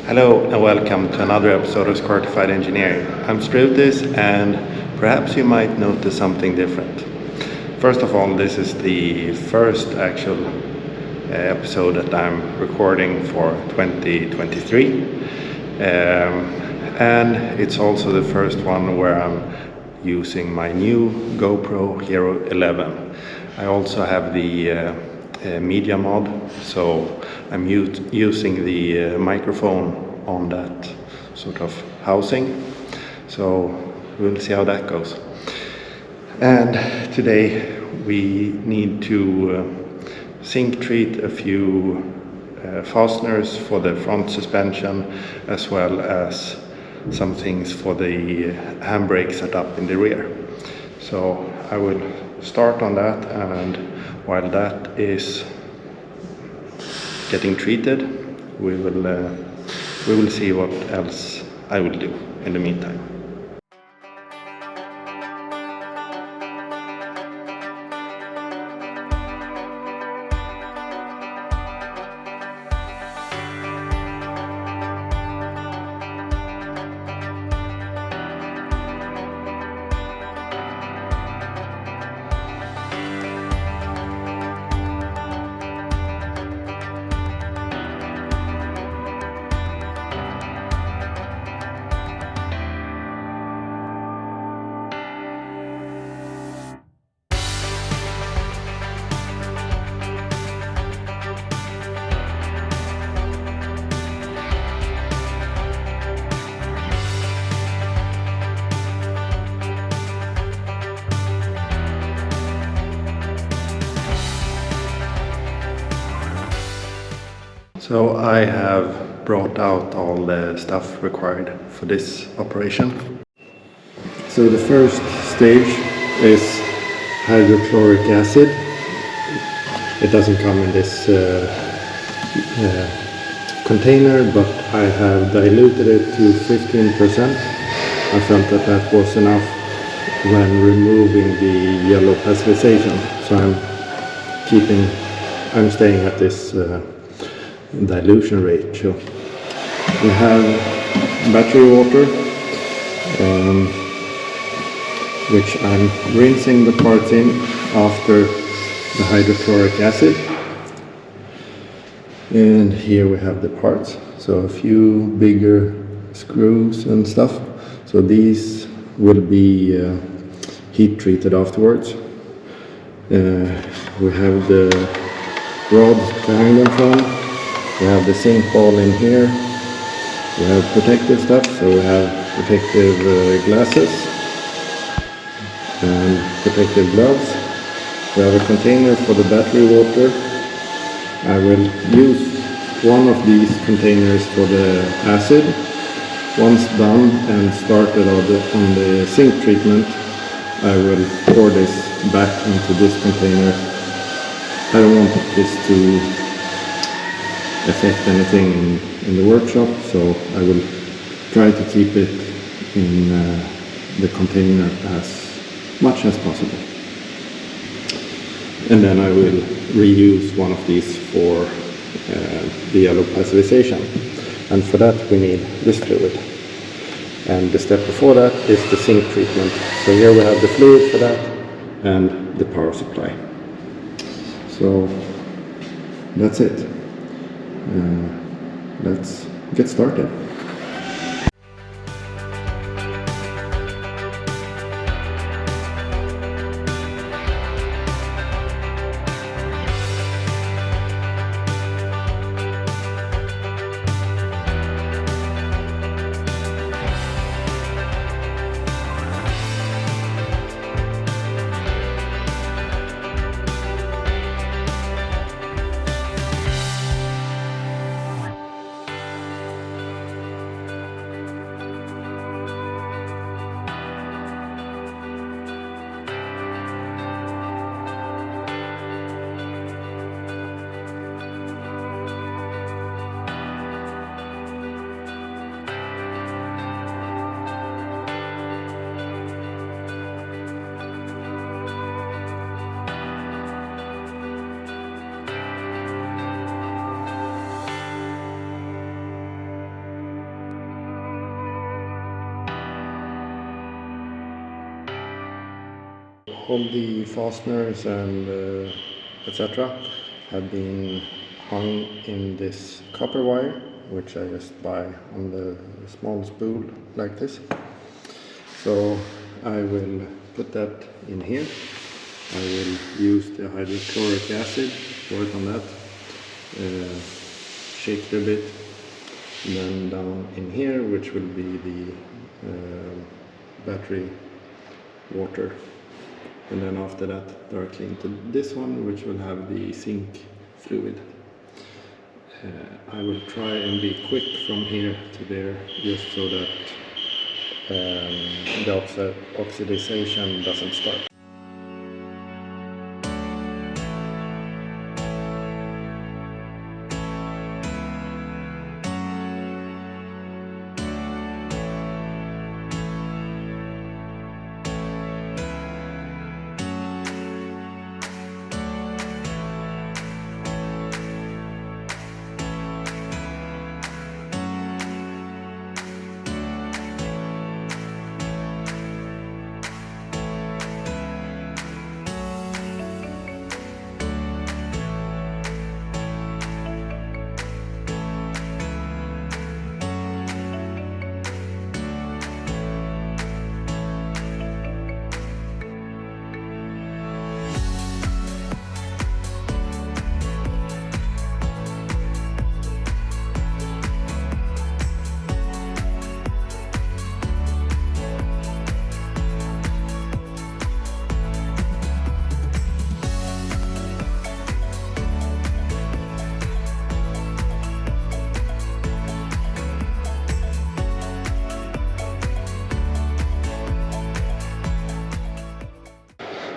Hello and welcome to another episode of Squirtified Engineering. I'm Strutis and perhaps you might notice something different. First of all, this is the first actual episode that I'm recording for 2023. And it's also the first one where I'm using my new GoPro Hero 11. I also have the media mod, so I'm using the microphone on that sort of housing, so we'll see how that goes. And today we need to zinc treat a few fasteners for the front suspension, as well as some things for the handbrake setup in the rear. So I will start on that, and while that is getting treated, we will see what else I will do in the meantime. So I have brought out all the stuff required for this operation. So the first stage is hydrochloric acid. It doesn't come in this container, but I have diluted it to 15%. I felt that that was enough when removing the yellow passivation. So I'm staying at this dilution rate. So we have battery water, which I'm rinsing the parts in after the hydrochloric acid. And here we have the parts, so a few bigger screws and stuff. So these will be heat treated afterwards. We have the rod to hang them from. We have the zinc ball in here. We have protective stuff, so we have protective glasses and protective gloves. We have a container for the battery water. I will use one of these containers for the acid. Once done and started on the zinc treatment, I will pour this back into this container. I don't want this to affect anything in the workshop, so I will try to keep it in the container as much as possible. And then I will reuse one of these for the yellow passivation, and for that we need this fluid. And the step before that is the zinc treatment. So here we have the fluid for that and the power supply. So that's it. Let's get started. all the fasteners and etc. have been hung in this copper wire, which I just buy on the small spool like this. So I will put that in here. I will use the hydrochloric acid, work on that, shake it a bit, and then down in here, which will be the battery water, and then after that directly into this one, which will have the zinc fluid. I will try and be quick from here to there, just so that the oxidation doesn't start.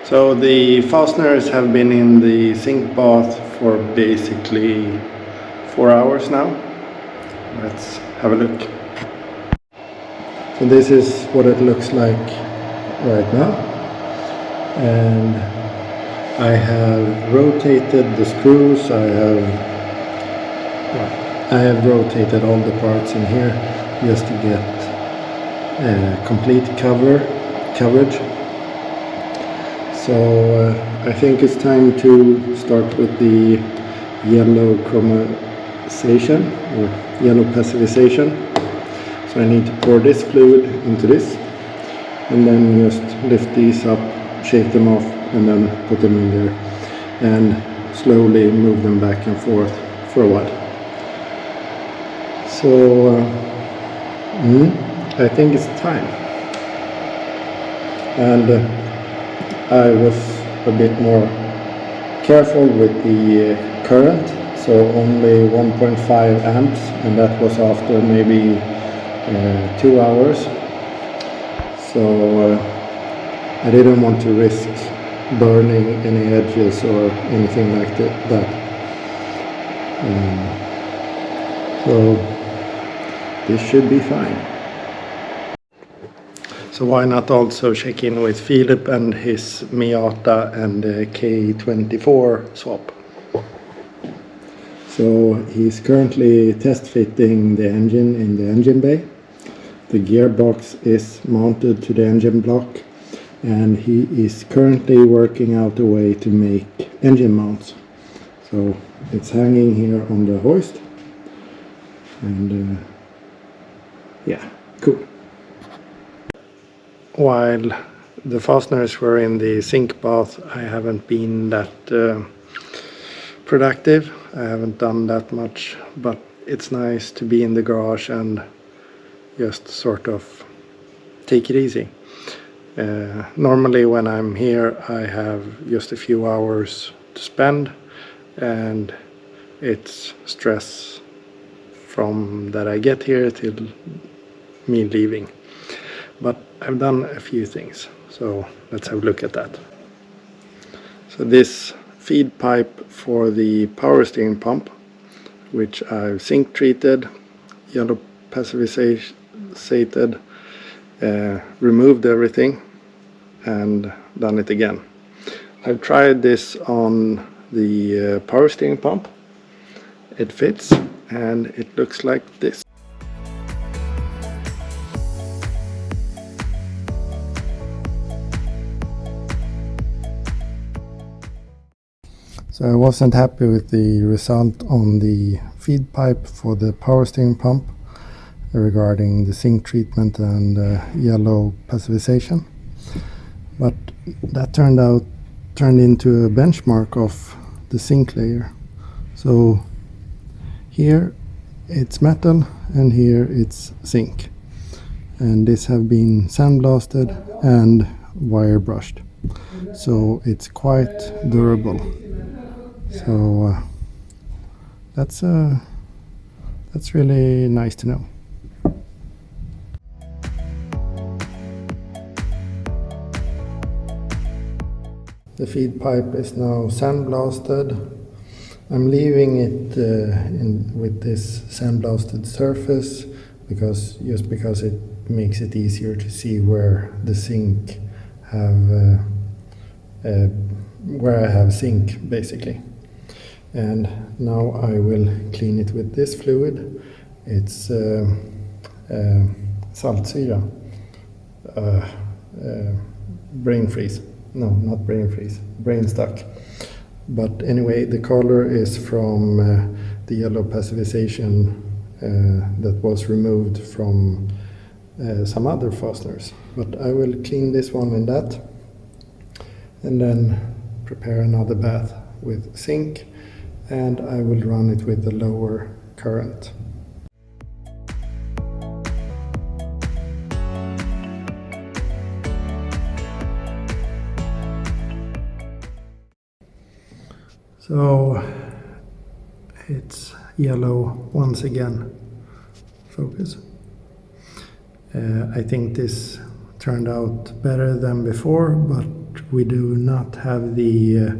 So the fasteners have been in the zinc bath for basically 4 hours now. Let's have a look. So this is what it looks like right now. And I have rotated the screws, I have rotated all the parts in here just to get complete coverage. So I think it's time to start with the yellow chromization or yellow passivation. So I need to pour this fluid into this and then just lift these up, shake them off, and then put them in there and slowly move them back and forth for a while. So I think it's time. And I was a bit more careful with the current, so only 1.5 amps, and that was after maybe 2 hours. So I didn't want to risk burning any edges or anything like that. So this should be fine. So why not also check in with Philip and his Miata and K24 swap. So he's currently test fitting the engine in the engine bay. The gearbox is mounted to the engine block, and he is currently working out a way to make engine mounts. So it's hanging here on the hoist, and yeah, cool. While the fasteners were in the zinc bath, I haven't been that productive. I haven't done that much, but it's nice to be in the garage and just sort of take it easy. Normally when I'm here I have just a few hours to spend, and it's stress from that I get here till me leaving. But I've done a few things, so let's have a look at that. So this feed pipe for the power steering pump, which I've zinc treated, yellow passivated, removed everything and done it again. I've tried this on the power steering pump. It fits and it looks like this. So I wasn't happy with the result on the feed pipe for the power steering pump regarding the zinc treatment and yellow passivation, but that turned into a benchmark of the zinc layer. So here it's metal and here it's zinc, and this have been sandblasted and wire brushed, so it's quite durable. So that's really nice to know. The feed pipe is now sandblasted. I'm leaving it with this sandblasted surface because it makes it easier to see where the zinc have where I have zinc basically. And now I will clean it with this fluid. It's saltsyra, brain freeze. No, not brain freeze, brain stuck. But anyway, the color is from the yellow passivation that was removed from some other fasteners. But I will clean this one in that, and then prepare another bath with zinc, and I will run it with the lower current. So it's yellow once again. Focus. I think this turned out better than before, but we do not have the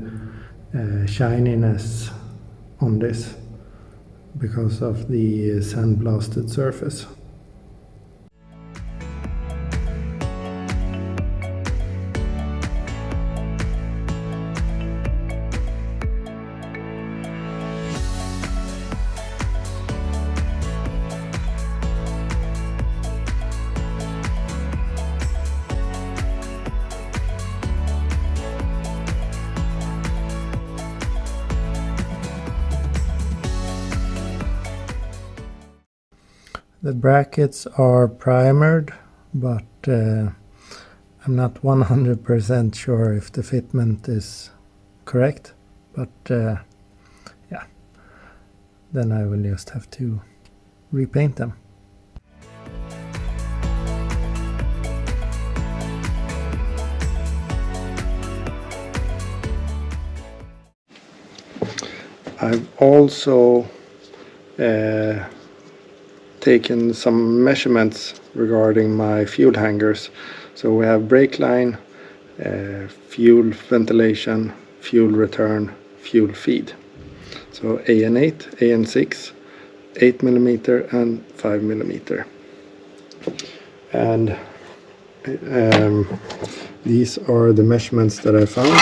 shininess on this because of the sandblasted surface. The brackets are primered, but I'm not 100% sure if the fitment is correct, but yeah, then I will just have to repaint them. I've also taken some measurements regarding my fuel hangers. So we have brake line, fuel ventilation, fuel return, fuel feed. So AN8, AN6, 8mm and 5mm. And these are the measurements that I found.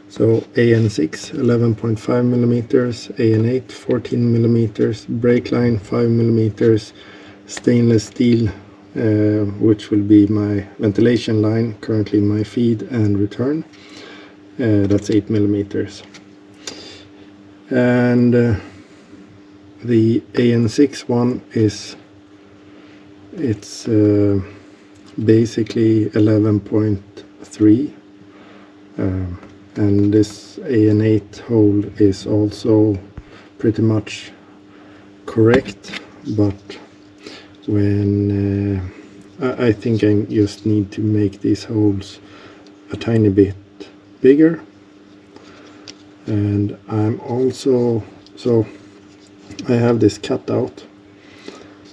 So AN6 11.5mm, AN8 14mm, brake line 5mm, stainless steel, which will be my ventilation line, currently my feed and return, that's 8mm. And the AN6 one it's basically 11.3. And this AN8 hole is also pretty much correct, but when I think I just need to make these holes a tiny bit bigger. And I'm also, so I have this cutout,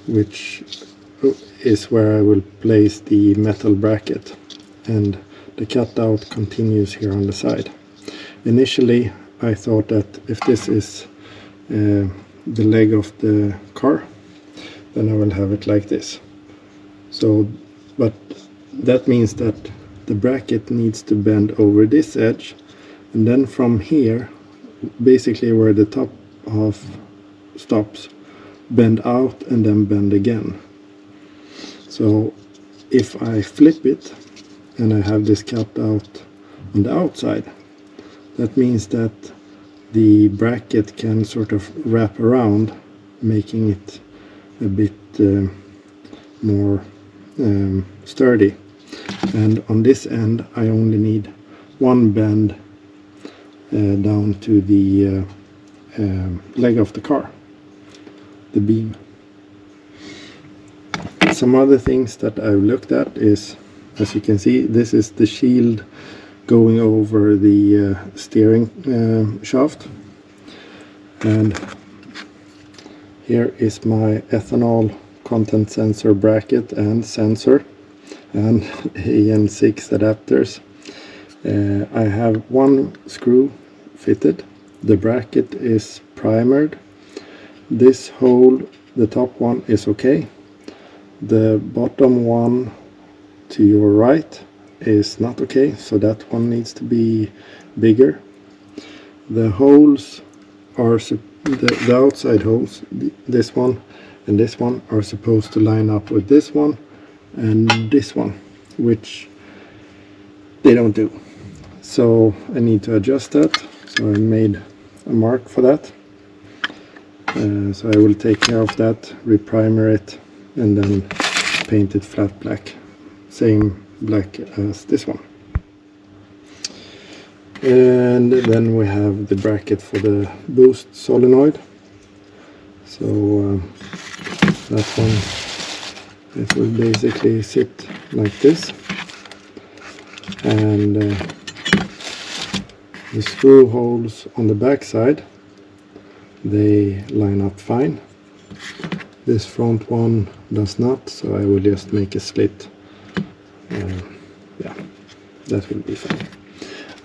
which is where I will place the metal bracket, and the cutout continues here on the side. Initially I thought that if this is the leg of the car, then I will have it like this. So, but that means that the bracket needs to bend over this edge, and then from here, basically where the top half stops, bend out and then bend again. So if I flip it and I have this cut out on the outside, that means that the bracket can sort of wrap around, making it a bit more sturdy. And on this end I only need one bend down to the leg of the car, the beam. Some other things that I've looked at is, as you can see, this is the shield going over the steering shaft, and here is my ethanol content sensor bracket and sensor and AN6 adapters. I have one screw fitted. The bracket is primered. This hole, the top one, is okay. The bottom one to your right is not okay, so that one needs to be bigger. The holes are the outside holes, this one and this one, are supposed to line up with this one and this one, which they don't do. So I need to adjust that. So I made a mark for that. So I will take care of that, reprimer it, and then paint it flat black, same black as this one. And then we have the bracket for the boost solenoid. So that one, it will basically sit like this, and the screw holes on the back side, they line up fine. This front one does not, so I will just make a slit. Yeah, that will be fine.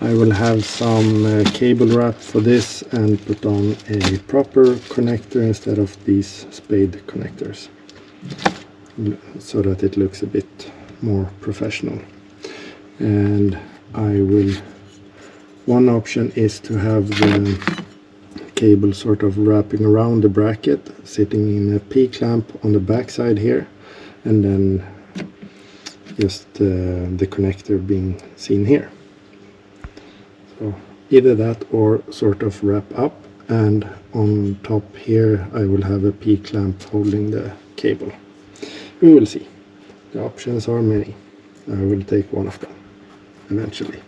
I will have some cable wrap for this and put on a proper connector instead of these spade connectors, so that it looks a bit more professional. And one option is to have the cable sort of wrapping around the bracket, sitting in a P-clamp on the back side here, and then just the connector being seen here. So either that or sort of wrap up, and on top here I will have a P-clamp holding the cable. We will see. The options are many. I will take one of them eventually.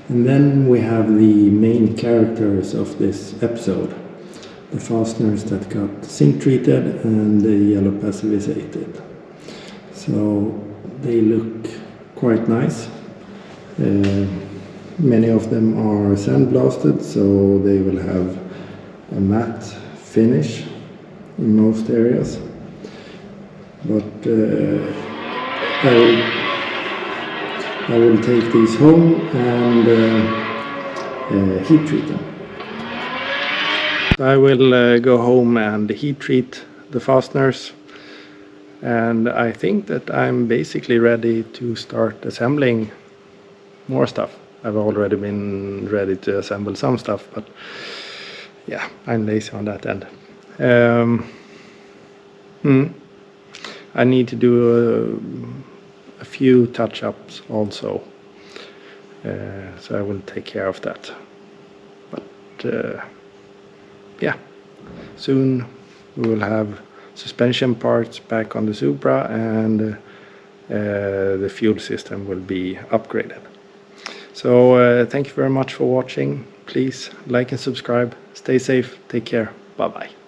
And then we have the main characters of this episode. The fasteners that got zinc treated and the yellow passivated. So they look quite nice. Many of them are sandblasted, so they will have a matte finish in most areas. But I will take these home and heat treat them. I will go home and heat treat the fasteners, and I think that I'm basically ready to start assembling more stuff. I've already been ready to assemble some stuff, but yeah, I'm lazy on that end. I need to do a few touch-ups also, so I will take care of that. But yeah, soon we will have suspension parts back on the Supra, and the fuel system will be upgraded. So thank you very much for watching. Please like and subscribe. Stay safe. Take care. Bye bye.